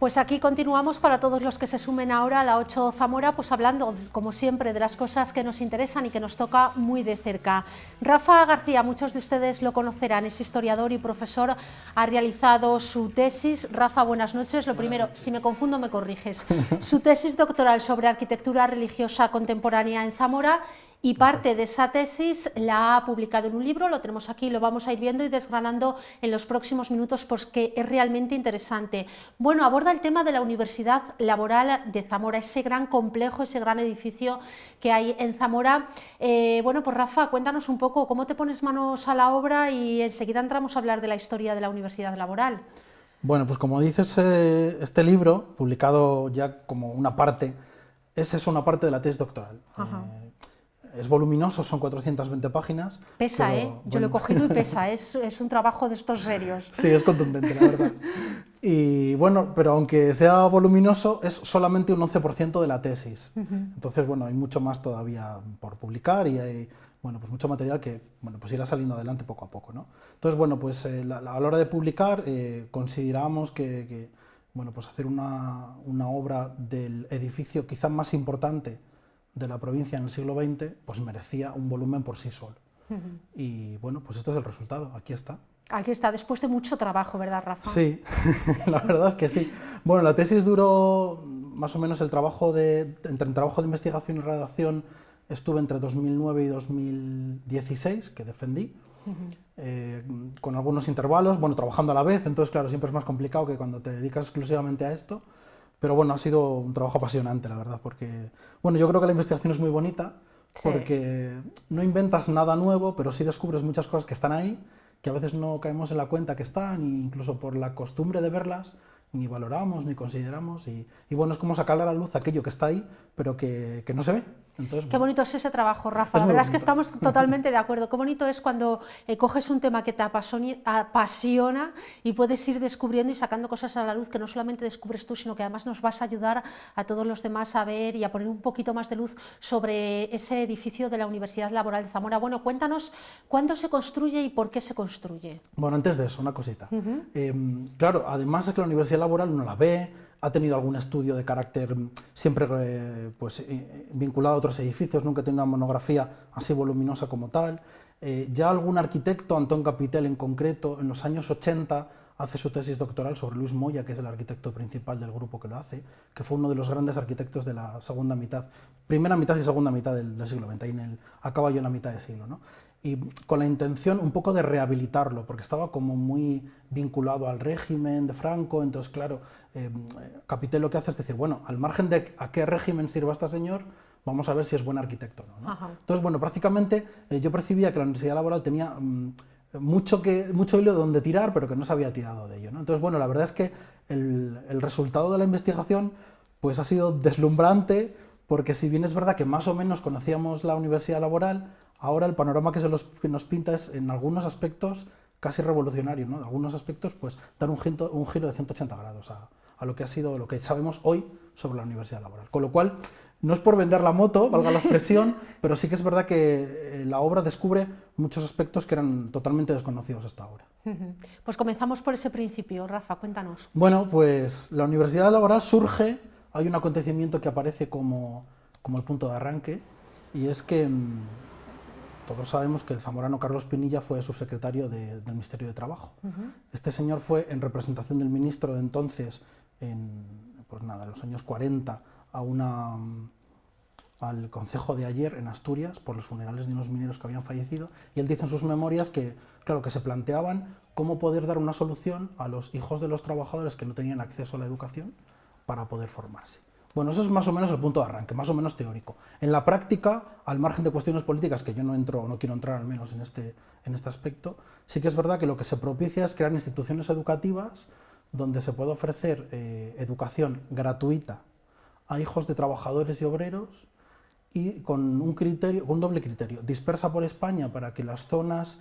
Pues aquí continuamos para todos los que se sumen ahora a la 8 Zamora, pues hablando, como siempre, de las cosas que nos interesan y que nos toca muy de cerca. Rafa García, muchos de ustedes lo conocerán, es historiador y profesor, ha realizado su tesis. Rafa, buenas noches. Lo primero, si me confundo me corriges. Su tesis doctoral sobre arquitectura religiosa contemporánea en Zamora. Y parte de esa tesis la ha publicado en un libro, lo tenemos aquí, lo vamos a ir viendo y desgranando en los próximos minutos porque es realmente interesante. Bueno, aborda el tema de la Universidad Laboral de Zamora, ese gran complejo, ese gran edificio que hay en Zamora. Bueno, pues Rafa, cuéntanos un poco cómo te pones manos a la obra y enseguida entramos a hablar de la historia de la Universidad Laboral. Bueno, pues como dices, este libro, publicado ya como una parte, es una parte de la tesis doctoral. Es voluminoso, son 420 páginas. Pesa, pero, yo bueno. lo he cogido y pesa, es un trabajo de estos serios. Sí, es contundente, la verdad. Y bueno, pero aunque sea voluminoso, es solamente un 11% de la tesis. Entonces, bueno, hay mucho más todavía por publicar y hay, bueno, pues mucho material que, bueno, pues irá saliendo adelante poco a poco, ¿no? Entonces, bueno, pues a la hora de publicar, consideramos que, bueno, pues hacer una obra del edificio quizá más importante de la provincia en el siglo XX, pues merecía un volumen por sí solo. Y bueno, pues este es el resultado, aquí está. Aquí está, después de mucho trabajo, ¿verdad, Rafa? Sí, la verdad es que sí. Bueno, la tesis duró más o menos entre el trabajo de investigación y redacción estuve entre 2009 y 2016, que defendí, con algunos intervalos, bueno, trabajando a la vez, entonces claro, siempre es más complicado que cuando te dedicas exclusivamente a esto. Pero bueno, ha sido un trabajo apasionante, la verdad, porque, bueno, yo creo que la investigación es muy bonita, porque no inventas nada nuevo, pero sí descubres muchas cosas que están ahí, que a veces no caemos en la cuenta que están, e incluso por la costumbre de verlas, ni valoramos, ni consideramos, y bueno, es como sacar a la luz aquello que está ahí, pero que no se ve. Entonces, qué bonito es ese trabajo, Rafa, la verdad es que estamos totalmente de acuerdo. Qué bonito es cuando coges un tema que te apasiona y puedes ir descubriendo y sacando cosas a la luz que no solamente descubres tú, sino que además nos vas a ayudar a todos los demás a ver y a poner un poquito más de luz sobre ese edificio de la Universidad Laboral de Zamora. Bueno, cuéntanos cuándo se construye y por qué se construye. Bueno, antes de eso, una cosita. Claro, además es que la Universidad Laboral no la ve, ha tenido algún estudio de carácter siempre vinculado a otros edificios, nunca ha tenido una monografía así voluminosa como tal. Ya algún arquitecto, Antón Capitel en concreto, en los años 80 hace su tesis doctoral sobre Luis Moya, que es el arquitecto principal del grupo que lo hace, que fue uno de los grandes arquitectos de la primera mitad y segunda mitad del siglo XX, y a caballo en la mitad de siglo, ¿no? Y con la intención un poco de rehabilitarlo, porque estaba como muy vinculado al régimen de Franco, entonces claro, Capitel lo que hace es decir, bueno, al margen de a qué régimen sirva este señor, vamos a ver si es buen arquitecto o no. Entonces, bueno, prácticamente yo percibía que la Universidad Laboral tenía mucho hilo de donde tirar, pero que no se había tirado de ello, ¿no? Entonces, bueno, la verdad es que el resultado de la investigación pues ha sido deslumbrante, porque si bien es verdad que más o menos conocíamos la Universidad Laboral, ahora el panorama que nos pinta es, en algunos aspectos, casi revolucionario, ¿no? En algunos aspectos, pues, dar un giro de 180 grados a lo que ha sido, lo que sabemos hoy sobre la Universidad Laboral. Con lo cual, no es por vender la moto, valga la expresión, pero sí que es verdad que la obra descubre muchos aspectos que eran totalmente desconocidos hasta ahora. Pues comenzamos por ese principio, Rafa, cuéntanos. Bueno, pues la Universidad Laboral surge, hay un acontecimiento que aparece como el punto de arranque, y es que todos sabemos que el zamorano Carlos Pinilla fue subsecretario del Ministerio de Trabajo. Este señor fue en representación del ministro de entonces, en los años 40, al concejo de Aller, en Asturias, por los funerales de unos mineros que habían fallecido, y él dice en sus memorias que, claro, que se planteaban cómo poder dar una solución a los hijos de los trabajadores que no tenían acceso a la educación para poder formarse. Bueno, eso es más o menos el punto de arranque, más o menos teórico. En la práctica, al margen de cuestiones políticas, que yo no quiero entrar al menos en este aspecto, sí que es verdad que lo que se propicia es crear instituciones educativas donde se pueda ofrecer educación gratuita a hijos de trabajadores y obreros, y con un doble criterio: dispersa por España para que las zonas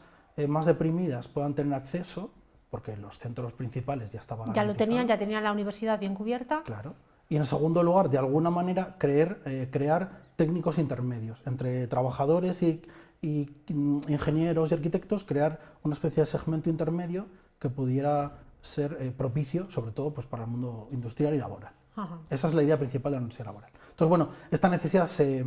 más deprimidas puedan tener acceso, porque los centros principales ya estaban garantizado. Ya tenían la universidad bien cubierta. Claro. Y en segundo lugar, de alguna manera, crear técnicos intermedios entre trabajadores y ingenieros y arquitectos, crear una especie de segmento intermedio que pudiera ser propicio, sobre todo pues, para el mundo industrial y laboral. Ajá. Esa es la idea principal de la universidad laboral. Entonces, bueno, esta necesidad se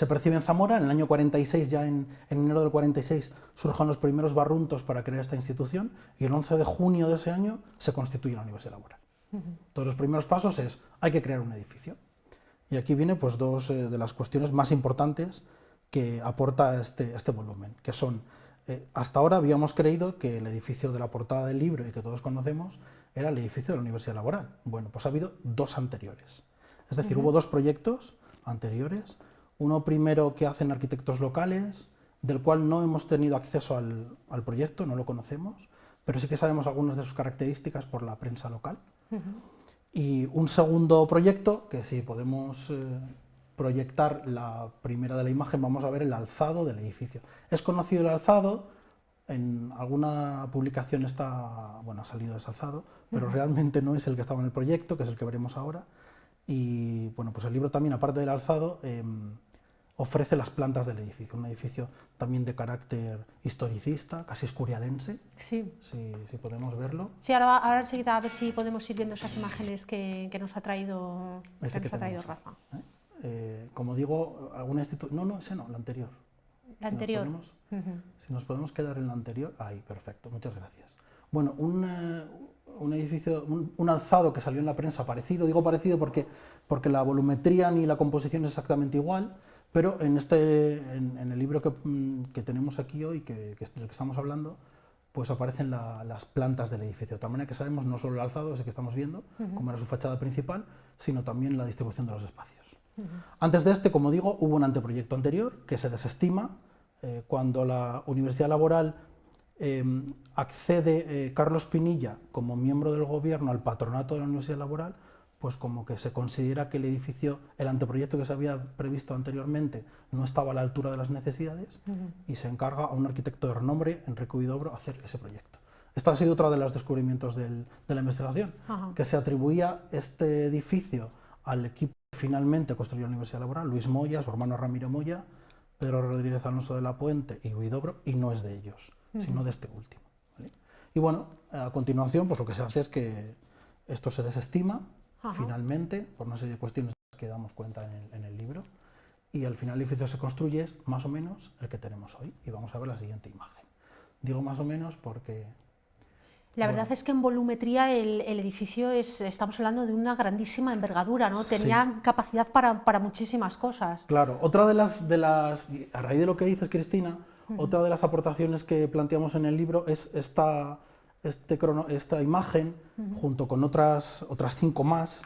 percibe en Zamora. En el año 46, ya en enero del 46, surgen los primeros barruntos para crear esta institución, y el 11 de junio de ese año se constituye la universidad laboral. Entonces, los primeros pasos es, hay que crear un edificio. Y aquí viene pues, dos de las cuestiones más importantes que aporta este volumen, que son, hasta ahora habíamos creído que el edificio de la portada del libro y que todos conocemos era el edificio de la Universidad Laboral. Bueno, pues ha habido dos anteriores. Es decir, hubo dos proyectos anteriores, uno primero que hacen arquitectos locales, del cual no hemos tenido acceso al proyecto, no lo conocemos, pero sí que sabemos algunas de sus características por la prensa local. Y un segundo proyecto, que si podemos proyectar la primera de la imagen, vamos a ver el alzado del edificio. Es conocido el alzado, en alguna publicación ha salido ese alzado, pero realmente no es el que estaba en el proyecto, que es el que veremos ahora. Y bueno, pues el libro también, aparte del alzado, ofrece las plantas del edificio, un edificio también de carácter historicista, casi escurialense, si podemos verlo. Sí, ahora enseguida a ver si podemos ir viendo esas imágenes que nos ha traído, Rafa. Como digo, alguna institución... No, ese no, la anterior. La anterior. Si nos podemos quedar en la anterior, ahí, perfecto, muchas gracias. Bueno, un edificio, un alzado que salió en la prensa parecido, digo parecido porque la volumetría ni la composición es exactamente igual, pero en el libro que tenemos aquí hoy, del que estamos hablando, pues aparecen las plantas del edificio, de tal manera que sabemos no solo el alzado, ese que estamos viendo, como era su fachada principal, sino también la distribución de los espacios. Antes de este, como digo, hubo un anteproyecto anterior que se desestima cuando la Universidad Laboral accede Carlos Pinilla como miembro del gobierno al patronato de la Universidad Laboral, pues como que se considera que el edificio, el anteproyecto que se había previsto anteriormente, no estaba a la altura de las necesidades y se encarga a un arquitecto de renombre, Enrique Huidobro, hacer ese proyecto. Este ha sido otro de los descubrimientos de la investigación, que se atribuía este edificio al equipo que finalmente construyó la Universidad Laboral, Luis Moya, su hermano Ramiro Moya, Pedro Rodríguez Alonso de la Puente y Huidobro, y no es de ellos, sino de este último. ¿Vale? Y bueno, a continuación, pues lo que se hace es que esto se desestima, finalmente, por una serie de cuestiones que damos cuenta en el libro, y al final el edificio se construye es más o menos el que tenemos hoy, y vamos a ver la siguiente imagen. Digo más o menos porque... La verdad es que en volumetría el edificio estamos hablando de una grandísima envergadura, ¿no? Tenía capacidad para muchísimas cosas. Claro, otra de las, a raíz de lo que dices, Cristina, otra de las aportaciones que planteamos en el libro es esta imagen, junto con otras 5 más,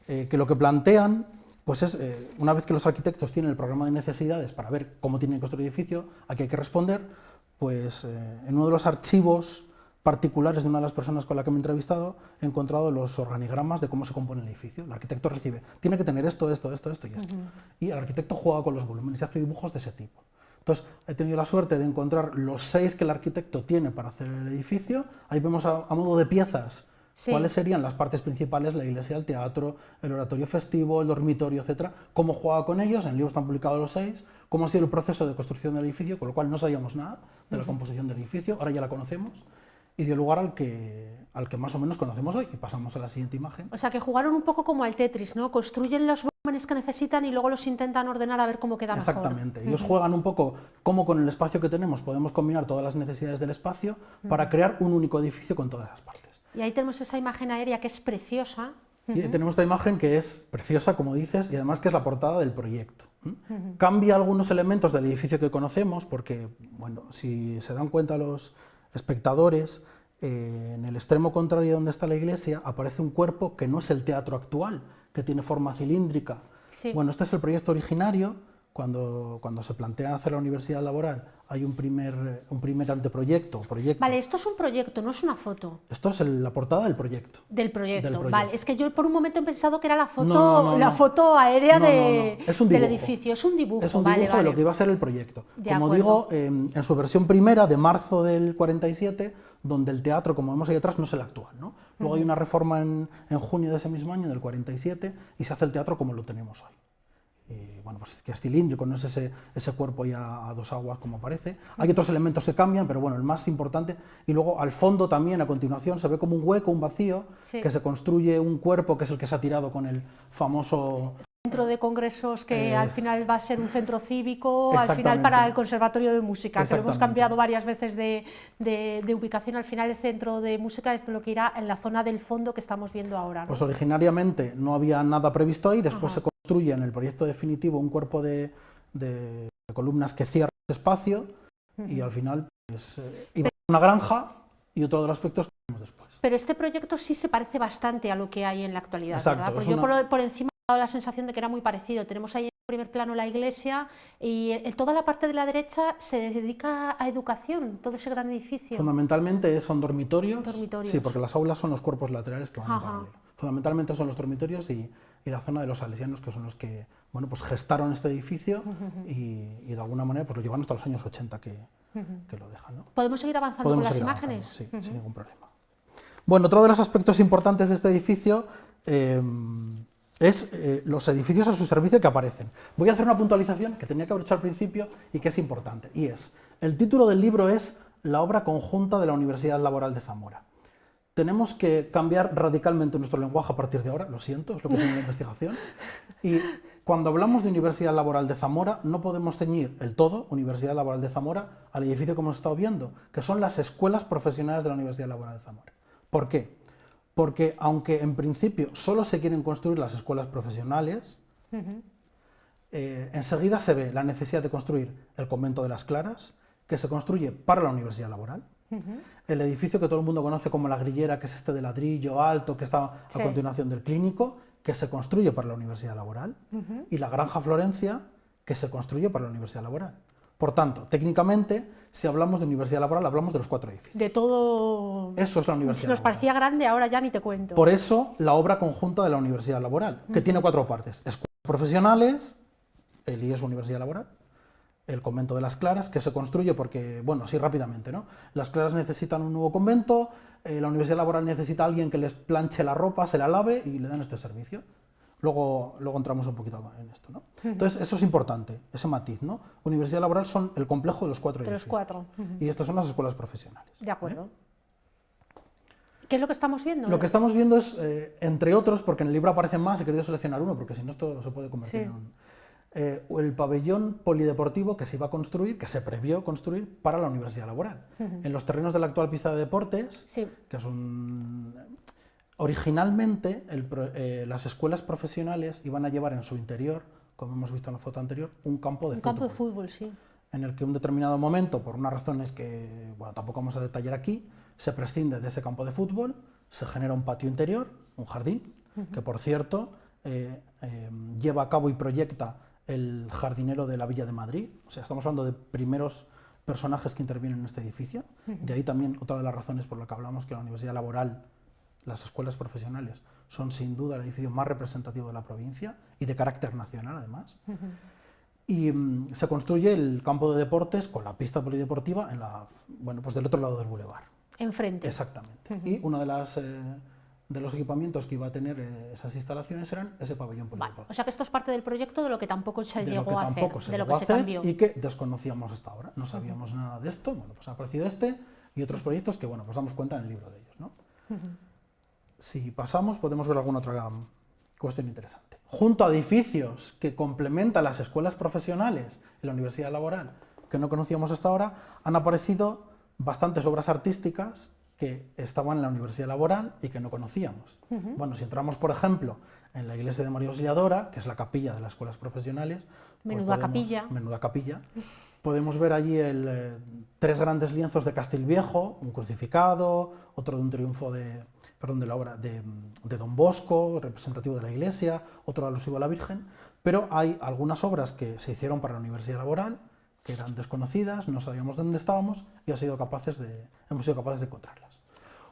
que lo que plantean pues es, una vez que los arquitectos tienen el programa de necesidades para ver cómo tienen que construir el edificio, a qué hay que responder, pues en uno de los archivos particulares de una de las personas con la que me he entrevistado, he encontrado los organigramas de cómo se compone el edificio. El arquitecto recibe, tiene que tener esto y esto. Y el arquitecto juega con los volúmenes y hace dibujos de ese tipo. Entonces, he tenido la suerte de encontrar los 6 que el arquitecto tiene para hacer el edificio. Ahí vemos a modo de piezas cuáles serían las partes principales, la iglesia, el teatro, el oratorio festivo, el dormitorio, etcétera, cómo juega con ellos, en el libro están publicados los 6, cómo ha sido el proceso de construcción del edificio, con lo cual no sabíamos nada de la composición del edificio, ahora ya la conocemos, y dio lugar al que más o menos conocemos hoy, y pasamos a la siguiente imagen. O sea, que jugaron un poco como al Tetris, ¿no? Construyen los volúmenes que necesitan y luego los intentan ordenar a ver cómo queda mejor. Exactamente. Ellos juegan un poco cómo con el espacio que tenemos podemos combinar todas las necesidades del espacio para crear un único edificio con todas las partes. Y ahí tenemos esa imagen aérea que es preciosa. Y tenemos esta imagen que es preciosa, como dices, y además que es la portada del proyecto. Cambia algunos elementos del edificio que conocemos, porque, bueno, si se dan cuenta los espectadores, en el extremo contrario donde está la iglesia aparece un cuerpo que no es el teatro actual, que tiene forma cilíndrica. Sí. Bueno, este es el proyecto originario. Cuando se plantean hacer la universidad laboral, hay un primer anteproyecto. Vale, esto es un proyecto, no es una foto. Esto es la portada del proyecto. Del proyecto. Vale, es que yo por un momento he pensado que era la foto, no. Foto aérea Es un del edificio. Es un dibujo. Es un dibujo de lo que iba a ser el proyecto. Como digo, en su versión primera, de marzo del 47, donde el teatro, como vemos ahí atrás, no es el actual, ¿no? Luego hay una reforma en junio de ese mismo año, del 47, y se hace el teatro como lo tenemos hoy. bueno, pues que es cilíndrico, no es ese cuerpo ya a dos aguas como parece. Hay otros elementos que cambian, pero bueno, el más importante. Y luego al fondo también, a continuación, se ve como un hueco, un vacío, que se construye un cuerpo que es el que se ha tirado con el famoso... Centro de congresos que al final va a ser un centro cívico, al final para el Conservatorio de Música, que lo hemos cambiado varias veces de ubicación. Al final el centro de música es lo que irá en la zona del fondo que estamos viendo ahora, ¿no? Pues originariamente no había nada previsto ahí, después se construye en el proyecto definitivo un cuerpo de columnas que cierra ese espacio y al final pues, iba a una granja y otro de los aspectos que vemos después. Pero este proyecto sí se parece bastante a lo que hay en la actualidad, exacto, ¿verdad? Porque yo por encima he dado la sensación de que era muy parecido. Tenemos ahí en primer plano la iglesia y toda la parte de la derecha se dedica a educación, todo ese gran edificio. Fundamentalmente son dormitorios. Sí, porque las aulas son los cuerpos laterales que van en paralelo. Fundamentalmente son los dormitorios y la zona de los salesianos, que son los que bueno, pues gestaron este edificio y de alguna manera pues lo llevan hasta los años 80 que lo dejan, ¿no? ¿Podemos seguir avanzando con las imágenes? Sí, sin ningún problema. Bueno, otro de los aspectos importantes de este edificio es los edificios a su servicio que aparecen. Voy a hacer una puntualización que tenía que haber hecho al principio y que es importante, y es, el título del libro es La obra conjunta de la Universidad Laboral de Zamora. Tenemos que cambiar radicalmente nuestro lenguaje a partir de ahora, lo siento, es lo que tiene la investigación, y cuando hablamos de Universidad Laboral de Zamora no podemos ceñir el todo, Universidad Laboral de Zamora, al edificio que hemos estado viendo, que son las escuelas profesionales de la Universidad Laboral de Zamora. ¿Por qué? Porque aunque en principio solo se quieren construir las escuelas profesionales, enseguida se ve la necesidad de construir el convento de las Claras, que se construye para la Universidad Laboral, el edificio que todo el mundo conoce como la Grillera, que es este de ladrillo alto, que está a continuación del Clínico, que se construye para la Universidad Laboral, y la Granja Florencia, que se construye para la Universidad Laboral. Por tanto, técnicamente, si hablamos de Universidad Laboral, hablamos de los 4 edificios. De todo... Eso es la Universidad Laboral. Nos parecía grande, ahora ya ni te cuento. Por eso, la obra conjunta de la Universidad Laboral, que tiene 4 partes. Escuelas profesionales, el IES Universidad Laboral, el convento de las Claras, que se construye porque, bueno, así rápidamente, ¿no? Las Claras necesitan un nuevo convento, la Universidad Laboral necesita a alguien que les planche la ropa, se la lave y le dan este servicio. Luego entramos un poquito en esto, ¿no? Entonces, eso es importante, ese matiz, ¿no? Universidad Laboral son el complejo de los 4 edificios. De los 4. Y estas son las escuelas profesionales. De acuerdo. ¿Qué es lo que estamos viendo? Lo que estamos viendo es, entre otros, porque en el libro aparecen más, he querido seleccionar uno, porque si no esto se puede convertir en un... el pabellón polideportivo que se iba a construir, que se previó construir para la Universidad Laboral. En los terrenos de la actual pista de deportes, que es un... Originalmente, las escuelas profesionales iban a llevar en su interior, como hemos visto en la foto anterior, un campo de fútbol. Un campo de fútbol, sí. En el que en un determinado momento, por unas razones que bueno, tampoco vamos a detallar aquí, se prescinde de ese campo de fútbol, se genera un patio interior, un jardín, que por cierto lleva a cabo y proyecta el jardinero de la Villa de Madrid. O sea, estamos hablando de primeros personajes que intervienen en este edificio. De ahí también otra de las razones por las que hablamos que la Universidad Laboral, las escuelas profesionales, son sin duda el edificio más representativo de la provincia y de carácter nacional además. Y se construye el campo de deportes con la pista polideportiva en bueno, pues del otro lado del bulevar. Enfrente. Exactamente. Y uno de los equipamientos que iba a tener esas instalaciones eran ese pabellón polideportivo. O sea que esto es parte del proyecto de lo que tampoco se llegó a hacer, de lo que se cambió. Y que desconocíamos hasta ahora. No sabíamos nada de esto. Bueno, pues ha aparecido este y otros proyectos que, bueno, pues damos cuenta en el libro de ellos, ¿no? Si pasamos, podemos ver alguna otra cuestión interesante. Junto a edificios que complementan las escuelas profesionales en la Universidad Laboral, que no conocíamos hasta ahora, han aparecido bastantes obras artísticas que estaban en la Universidad Laboral y que no conocíamos. Bueno, si entramos, por ejemplo, en la iglesia de María Auxiliadora, que es la capilla de las escuelas profesionales... Menuda capilla. Menuda capilla. Podemos ver allí 3 grandes lienzos de Castilviejo, un crucificado, otro de un triunfo de la obra de Don Bosco, representativo de la iglesia, otro alusivo a la Virgen, pero hay algunas obras que se hicieron para la Universidad Laboral, que eran desconocidas, no sabíamos dónde estábamos y hemos sido capaces de encontrarlas.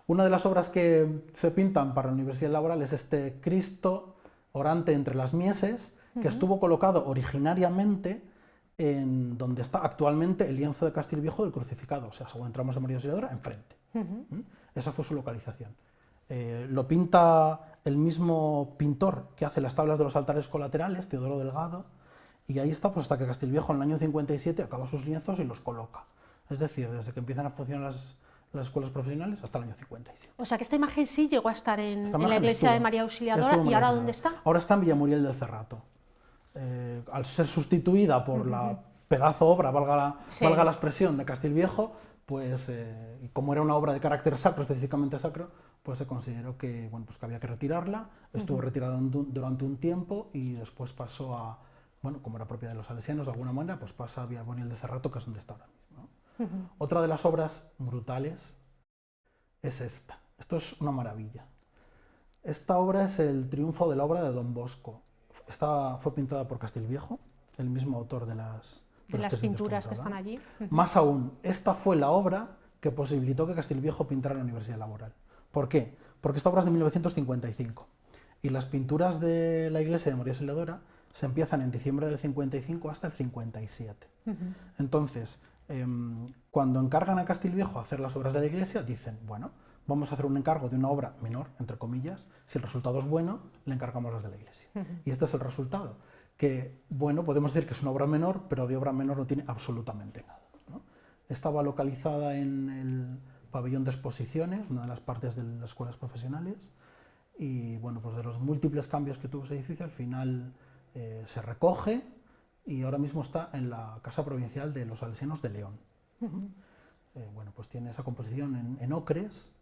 Una de las obras que se pintan para la Universidad Laboral es este Cristo orante entre las mieses, que estuvo colocado originariamente en donde está actualmente el lienzo de Castilviejo del crucificado, o sea, según entramos en María Auxiliadora, enfrente. Esa fue su localización. Lo pinta el mismo pintor que hace las tablas de los altares colaterales, Teodoro Delgado, y ahí está pues hasta que Castilviejo en el año 57 acaba sus lienzos y los coloca. Es decir, desde que empiezan a funcionar las escuelas profesionales hasta el año 57. O sea que esta imagen sí llegó a estar en la iglesia estuvo, de María Auxiliadora, ¿y ahora dónde está? Ahora está en Villamuriel del Cerrato. Al ser sustituida por la pedazo obra, valga la expresión, de Castilviejo, pues como era una obra de carácter sacro, específicamente sacro, pues se consideró que, bueno, pues que había que retirarla. Estuvo retirada durante un tiempo y después pasó a, bueno, como era propia de los salesianos de alguna manera, pues pasa a Villamuriel del Cerrato, que es donde está ahora mismo, ¿no? Otra de las obras brutales es esta. Esto es una maravilla. Esta obra es el triunfo de la obra de Don Bosco. Esta fue pintada por Castilviejo, el mismo autor de las pinturas que están allí. Más aún, esta fue la obra que posibilitó que Castilviejo pintara la Universidad Laboral. ¿Por qué? Porque esta obra es de 1955 y las pinturas de la iglesia de María Auxiliadora se empiezan en diciembre del 55 hasta el 57. Entonces, cuando encargan a Castilviejo hacer las obras de la iglesia, dicen, bueno, vamos a hacer un encargo de una obra menor, entre comillas, si el resultado es bueno, le encargamos las de la iglesia. Y este es el resultado, que, bueno, podemos decir que es una obra menor, pero de obra menor no tiene absolutamente nada, ¿no? Estaba localizada en el pabellón de exposiciones, una de las partes de las escuelas profesionales, y, bueno, pues de los múltiples cambios que tuvo ese edificio, al final se recoge y ahora mismo está en la Casa Provincial de los Salesianos de León. Bueno, pues tiene esa composición en ocres,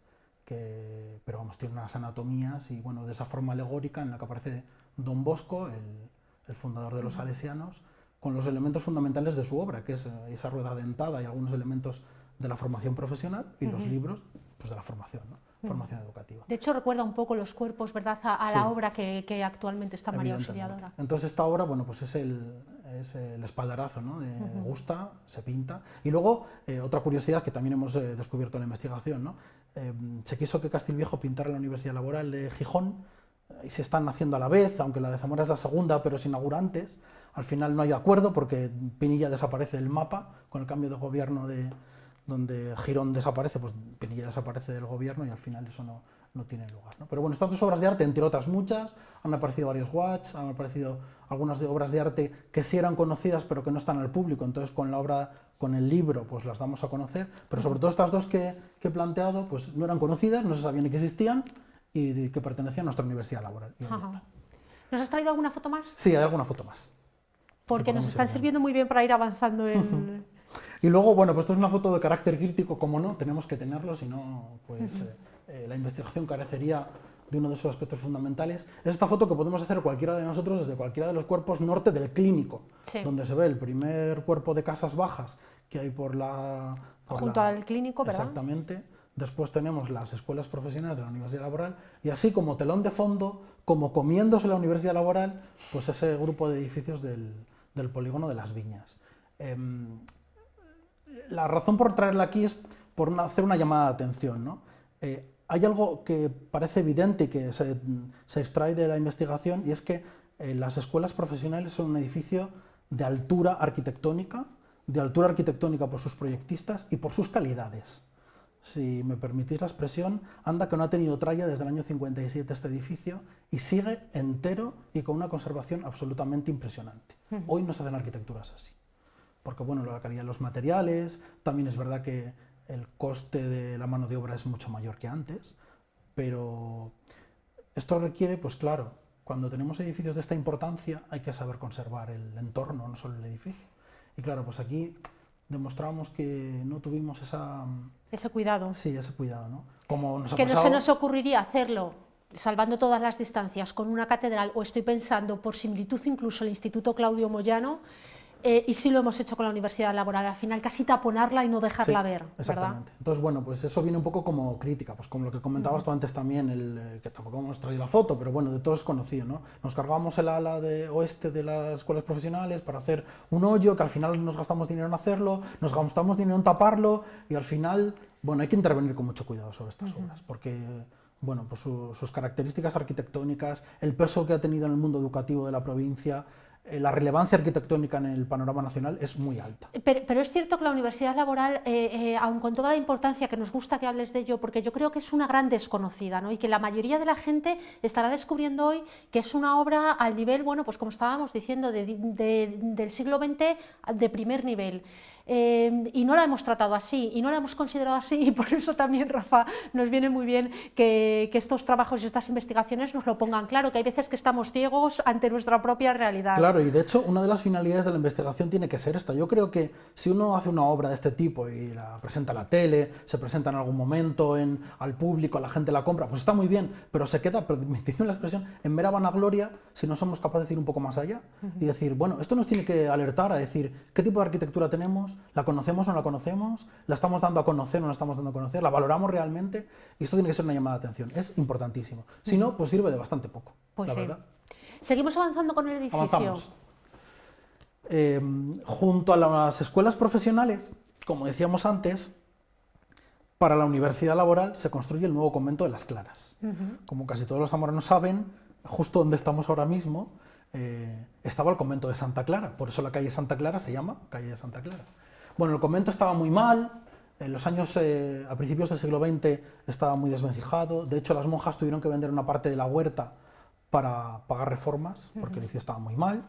pero vamos, tiene unas anatomías y, bueno, de esa forma alegórica en la que aparece Don Bosco, el fundador de los salesianos, con los elementos fundamentales de su obra, que es esa rueda dentada y algunos elementos de la formación profesional y los libros, pues, de la formación, ¿no? Formación educativa. De hecho, recuerda un poco los cuerpos, ¿verdad?, a la obra que actualmente está María Auxiliadora. Entonces esta obra, bueno, pues es el espaldarazo, ¿no? Gusta, se pinta. Y luego, otra curiosidad que también hemos descubierto en la investigación, ¿no? Se quiso que Castilviejo pintara la Universidad Laboral de Gijón, y se están haciendo a la vez, aunque la de Zamora es la segunda, pero se inaugura antes. Al final no hay acuerdo porque Pinilla desaparece del mapa con el cambio de gobierno donde Girón desaparece, pues Pinilla desaparece del gobierno y al final eso no tiene lugar, ¿no? Pero bueno, estas dos obras de arte, entre otras muchas, han aparecido varios watts, han aparecido algunas obras de arte que sí eran conocidas pero que no están al público, entonces con el libro pues las damos a conocer, pero sobre todo estas dos que he planteado pues no eran conocidas, no se sabía ni que existían y que pertenecían a nuestra Universidad Laboral. Y ¿Nos has traído alguna foto más? Sí, hay alguna foto más. Porque nos están sirviendo muy bien para ir avanzando en... Y luego, bueno, pues esto es una foto de carácter crítico, como no, tenemos que tenerlo, si no, pues la investigación carecería de uno de sus aspectos fundamentales. Es esta foto que podemos hacer cualquiera de nosotros desde cualquiera de los cuerpos norte del Clínico, donde se ve el primer cuerpo de casas bajas que hay junto al Clínico, ¿verdad? Exactamente. Después tenemos las escuelas profesionales de la Universidad Laboral y así como telón de fondo, como comiéndose la Universidad Laboral, pues ese grupo de edificios del polígono de las Viñas. La razón por traerla aquí es por hacer una llamada de atención, ¿no? Hay algo que parece evidente y que se extrae de la investigación, y es que las escuelas profesionales son un edificio de altura arquitectónica por sus proyectistas y por sus calidades. Si me permitís la expresión, anda que no ha tenido tralla desde el año 57 este edificio y sigue entero y con una conservación absolutamente impresionante. Hoy no se hacen arquitecturas así, porque bueno, la calidad de los materiales, también es verdad que el coste de la mano de obra es mucho mayor que antes, pero esto requiere, pues claro, cuando tenemos edificios de esta importancia hay que saber conservar el entorno, no solo el edificio. Y claro, pues aquí demostramos que no tuvimos ese cuidado. Sí, ese cuidado, ¿no? Como nos ha que pasado... no se nos ocurriría hacerlo, salvando todas las distancias, con una catedral, o estoy pensando por similitud incluso el Instituto Claudio Moyano, y sí lo hemos hecho con la Universidad Laboral, al final casi taponarla y no dejarla ver, exactamente. ¿Verdad? Entonces, bueno, pues eso viene un poco como crítica, pues como lo que comentabas tú antes también, que tampoco hemos traído la foto, pero bueno, de todo es conocido, ¿no? Nos cargamos el ala oeste de las escuelas profesionales para hacer un hoyo, que al final nos gastamos dinero en hacerlo, nos gastamos dinero en taparlo, y al final, bueno, hay que intervenir con mucho cuidado sobre estas obras, porque... Bueno, pues sus características arquitectónicas, el peso que ha tenido en el mundo educativo de la provincia, la relevancia arquitectónica en el panorama nacional es muy alta. Pero es cierto que la Universidad Laboral, aun con toda la importancia, que nos gusta que hables de ello, porque yo creo que es una gran desconocida, ¿no? Y que la mayoría de la gente estará descubriendo hoy que es una obra al nivel, bueno, pues como estábamos diciendo, del siglo XX de primer nivel. Y no la hemos tratado así, y no la hemos considerado así, y por eso también, Rafa, nos viene muy bien que estos trabajos y estas investigaciones nos lo pongan claro, que hay veces que estamos ciegos ante nuestra propia realidad. Claro, y de hecho una de las finalidades de la investigación tiene que ser esta. Yo creo que si uno hace una obra de este tipo y la presenta en la tele, se presenta en algún momento al público, la gente la compra, pues está muy bien, pero se queda, permitiendo la expresión, en mera vanagloria si no somos capaces de ir un poco más allá y decir, bueno, esto nos tiene que alertar a decir qué tipo de arquitectura tenemos, la conocemos o no la conocemos, la estamos dando a conocer o no la estamos dando a conocer, la valoramos realmente, y esto tiene que ser una llamada de atención, es importantísimo. Si no, pues sirve de bastante poco, pues la sí. verdad. Seguimos avanzando con el edificio. Avanzamos. Junto a las escuelas profesionales, como decíamos antes, para la Universidad Laboral se construye el nuevo convento de las Claras. Como casi todos los zamoranos saben, justo donde estamos ahora mismo estaba el convento de Santa Clara, por eso la calle Santa Clara se llama calle de Santa Clara. Bueno, el convento estaba muy mal, en los años, a principios del siglo XX estaba muy desvencijado, de hecho las monjas tuvieron que vender una parte de la huerta para pagar reformas, porque el edificio estaba muy mal.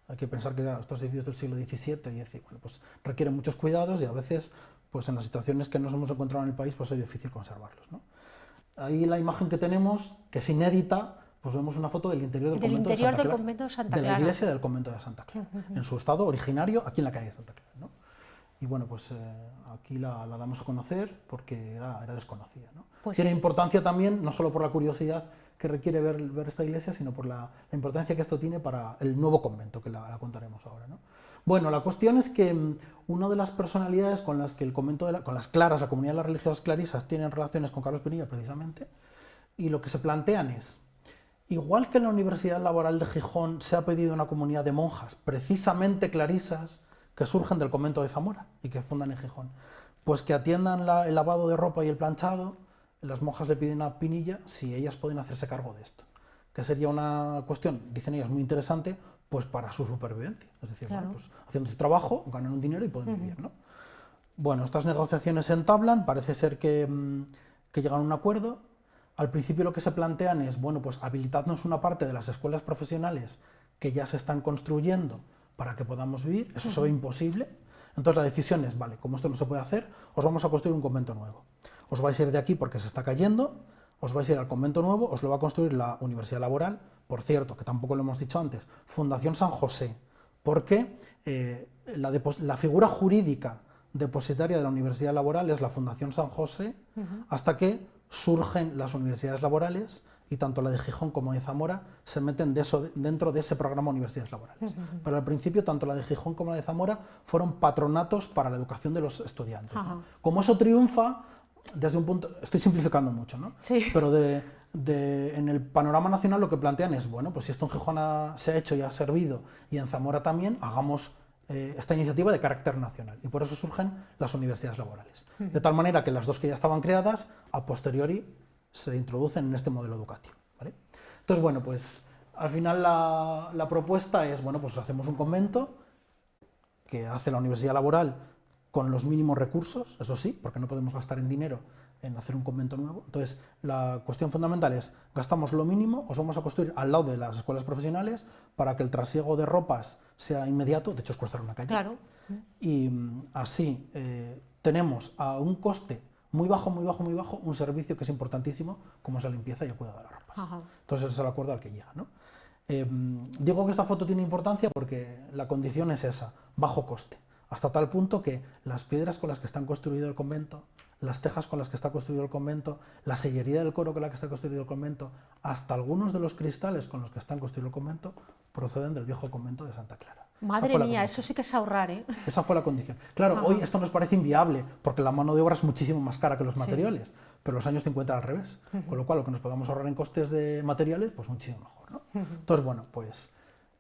Hay que pensar que estos edificios del siglo XVII y bueno, pues requieren muchos cuidados y a veces, pues en las situaciones que nos hemos encontrado en el país, pues es difícil conservarlos, ¿no? Ahí la imagen que tenemos, que es inédita, pues vemos una foto del interior del convento de Santa Clara, de la iglesia del convento de Santa Clara, en su estado originario, aquí en la calle de Santa Clara, ¿no? Y bueno, pues aquí la damos a conocer porque era desconocida, ¿no? Pues tiene sí. importancia también, no solo por la curiosidad que requiere ver esta iglesia, sino por la importancia que esto tiene para el nuevo convento, que la contaremos ahora, ¿no? Bueno, la cuestión es que una de las personalidades con las que el convento con las Claras, la comunidad de las religiosas clarisas, tienen relaciones con Carlos Pinilla precisamente, y lo que se plantean es, igual que en la Universidad Laboral de Gijón se ha pedido una comunidad de monjas, precisamente clarisas, que surgen del convento de Zamora y que fundan en Gijón, pues que atiendan el lavado de ropa y el planchado. Las monjas le piden a Pinilla si ellas pueden hacerse cargo de esto, que sería una cuestión, dicen ellas, muy interesante, pues para su supervivencia, es decir, claro, bueno, pues haciendo su trabajo, ganan un dinero y pueden vivir, ¿no? Bueno, estas negociaciones se entablan, parece ser que llegan a un acuerdo. Al principio lo que se plantean es, bueno, pues habilitadnos una parte de las escuelas profesionales que ya se están construyendo para que podamos vivir, eso se ve imposible. Entonces la decisión es, vale, como esto no se puede hacer, os vamos a construir un convento nuevo. Os vais a ir de aquí porque se está cayendo, os vais a ir al convento nuevo, os lo va a construir la Universidad Laboral, por cierto, que tampoco lo hemos dicho antes, Fundación San José, porque la figura jurídica depositaria de la Universidad Laboral es la Fundación San José, hasta que surgen las universidades laborales, y tanto la de Gijón como de Zamora se meten dentro de ese programa Universidades Laborales. Pero al principio, tanto la de Gijón como la de Zamora fueron patronatos para la educación de los estudiantes, ¿no? Como eso triunfa, desde un punto, estoy simplificando mucho, ¿no? Sí. Pero en el panorama nacional lo que plantean es, bueno, pues si esto en Gijón se ha hecho y ha servido, y en Zamora también, hagamos esta iniciativa de carácter nacional, y por eso surgen las universidades laborales. De tal manera que las dos que ya estaban creadas, a posteriori, se introducen en este modelo educativo, ¿vale? Entonces, bueno, pues al final la propuesta es, bueno, pues hacemos un convento que hace la Universidad Laboral con los mínimos recursos, eso sí, porque no podemos gastar en dinero en hacer un convento nuevo. Entonces, la cuestión fundamental es, gastamos lo mínimo, os vamos a construir al lado de las escuelas profesionales para que el trasiego de ropas sea inmediato, de hecho es cruzar una calle. Claro. Y así tenemos a un coste muy bajo, un servicio que es importantísimo, como es la limpieza y el cuidado de las ropas. Entonces ese es el acuerdo al que llega, ¿no? Digo que esta foto tiene importancia porque la condición es esa, bajo coste, hasta tal punto que las piedras con las que están construido el convento, las tejas con las que está construido el convento, la sillería del coro con la que está construido el convento, hasta algunos de los cristales con los que están construido el convento, proceden del viejo convento de Santa Clara. Madre mía, eso sí que es ahorrar, ¿eh? Esa fue la condición. Claro, hoy esto nos parece inviable, porque la mano de obra es muchísimo más cara que los materiales, pero en los años 50 era al revés, con lo cual lo que nos podamos ahorrar en costes de materiales, pues muchísimo mejor, ¿no? Entonces, bueno, pues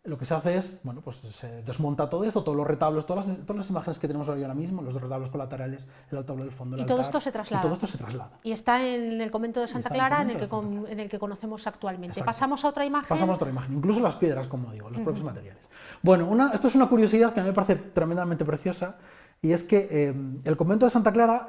lo que se hace es, bueno, pues se desmonta todo esto, todos los retablos, todas las imágenes que tenemos hoy ahora mismo, los retablos colaterales, el altar del fondo, el altar. Y todo esto se traslada. Y todo esto se traslada. Y está en el convento de Santa Clara, en el que conocemos actualmente. Exacto. Pasamos a otra imagen. Pasamos a otra imagen, incluso las piedras, como digo, los propios materiales. Bueno, esto es una curiosidad que a mí me parece tremendamente preciosa, y es que el convento de Santa Clara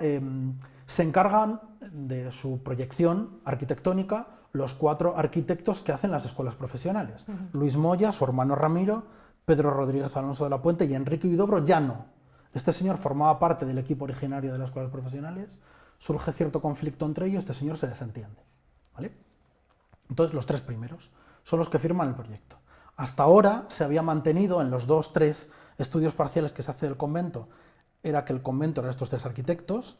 se encargan de su proyección arquitectónica los 4 arquitectos que hacen las escuelas profesionales. Luis Moya, su hermano Ramiro, Pedro Rodríguez Alonso de la Puente y Enrique Huidobro ya no. Este señor formaba parte del equipo originario de las escuelas profesionales, surge cierto conflicto entre ellos, este señor se desentiende, ¿vale? Entonces los 3 primeros son los que firman el proyecto. Hasta ahora se había mantenido en los 2-3 estudios parciales que se hace del convento, era que el convento era estos 3 arquitectos.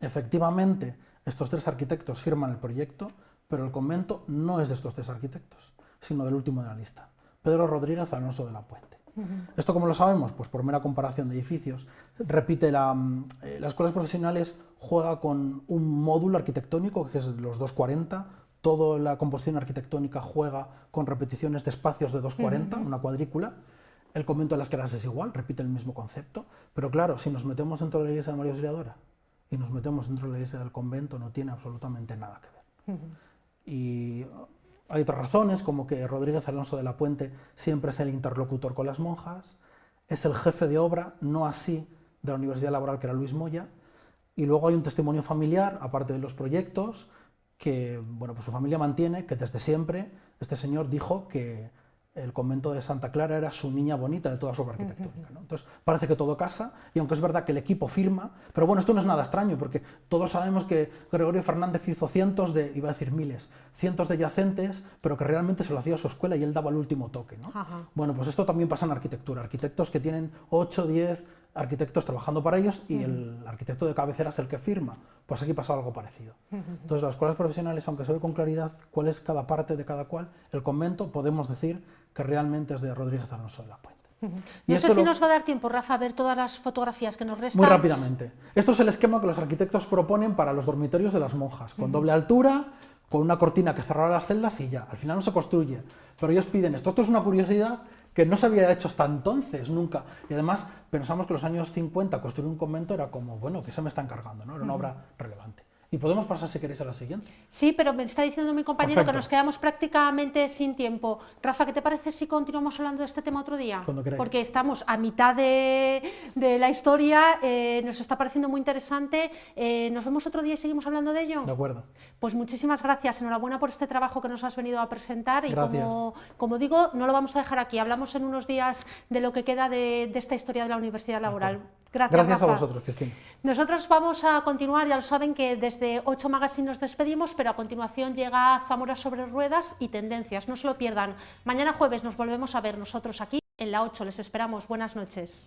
Efectivamente, estos 3 arquitectos firman el proyecto, pero el convento no es de estos 3 arquitectos, sino del último de la lista, Pedro Rodríguez Alonso de la Puente. ¿Esto cómo lo sabemos? Pues por mera comparación de edificios. Repite, las escuelas profesionales juega con un módulo arquitectónico, que es los 240, toda la composición arquitectónica juega con repeticiones de espacios de 240, una cuadrícula. El convento de las Claras es igual, repite el mismo concepto, pero claro, si nos metemos dentro de la iglesia de María Auxiliadora y nos metemos dentro de la iglesia del convento, no tiene absolutamente nada que ver. Y hay otras razones, como que Rodríguez Alonso de la Puente siempre es el interlocutor con las monjas, es el jefe de obra, no así de la Universidad Laboral, que era Luis Moya, y luego hay un testimonio familiar, aparte de los proyectos, que bueno, pues su familia mantiene, que desde siempre este señor dijo que el convento de Santa Clara era su niña bonita de toda su obra arquitectónica, ¿no? Entonces parece que todo casa, y aunque es verdad que el equipo firma, pero bueno, esto no es nada extraño, porque todos sabemos que Gregorio Fernández hizo cientos de, iba a decir miles, cientos de yacentes, pero que realmente se lo hacía a su escuela y él daba el último toque, ¿no? Bueno, pues esto también pasa en arquitectura, arquitectos que tienen 8, 10 arquitectos trabajando para ellos y el arquitecto de cabecera es el que firma, pues aquí pasa algo parecido. Entonces las escuelas profesionales, aunque se ve con claridad cuál es cada parte de cada cual, el convento podemos decir que realmente es de Rodríguez Alonso de la Puente. No sé si nos va a dar tiempo, Rafa, a ver todas las fotografías que nos restan. Muy rápidamente. Esto es el esquema que los arquitectos proponen para los dormitorios de las monjas, con doble altura, con una cortina que cerrara las celdas y ya. Al final no se construye, pero ellos piden esto. Esto es una curiosidad que no se había hecho hasta entonces, nunca. Y además pensamos que en los años 50 construir un convento era como, bueno, que se me está encargando, ¿no? Era una obra relevante. Y podemos pasar, si queréis, a la siguiente. Sí, pero me está diciendo mi compañero que nos quedamos prácticamente sin tiempo. Rafa, ¿qué te parece si continuamos hablando de este tema otro día? Cuando queráis. Porque estamos a mitad de la historia, nos está pareciendo muy interesante. ¿Nos vemos otro día y seguimos hablando de ello? De acuerdo. Pues muchísimas gracias, enhorabuena por este trabajo que nos has venido a presentar. Gracias. Y como digo, no lo vamos a dejar aquí, hablamos en unos días de lo que queda de esta historia de la Universidad Laboral. Gracias Rafa. a vosotros, Cristina. Nosotros vamos a continuar, ya lo saben que desde 8 Magazine nos despedimos, pero a continuación llega Zamora sobre ruedas y tendencias, no se lo pierdan. Mañana jueves nos volvemos a ver nosotros aquí en la 8, les esperamos, buenas noches.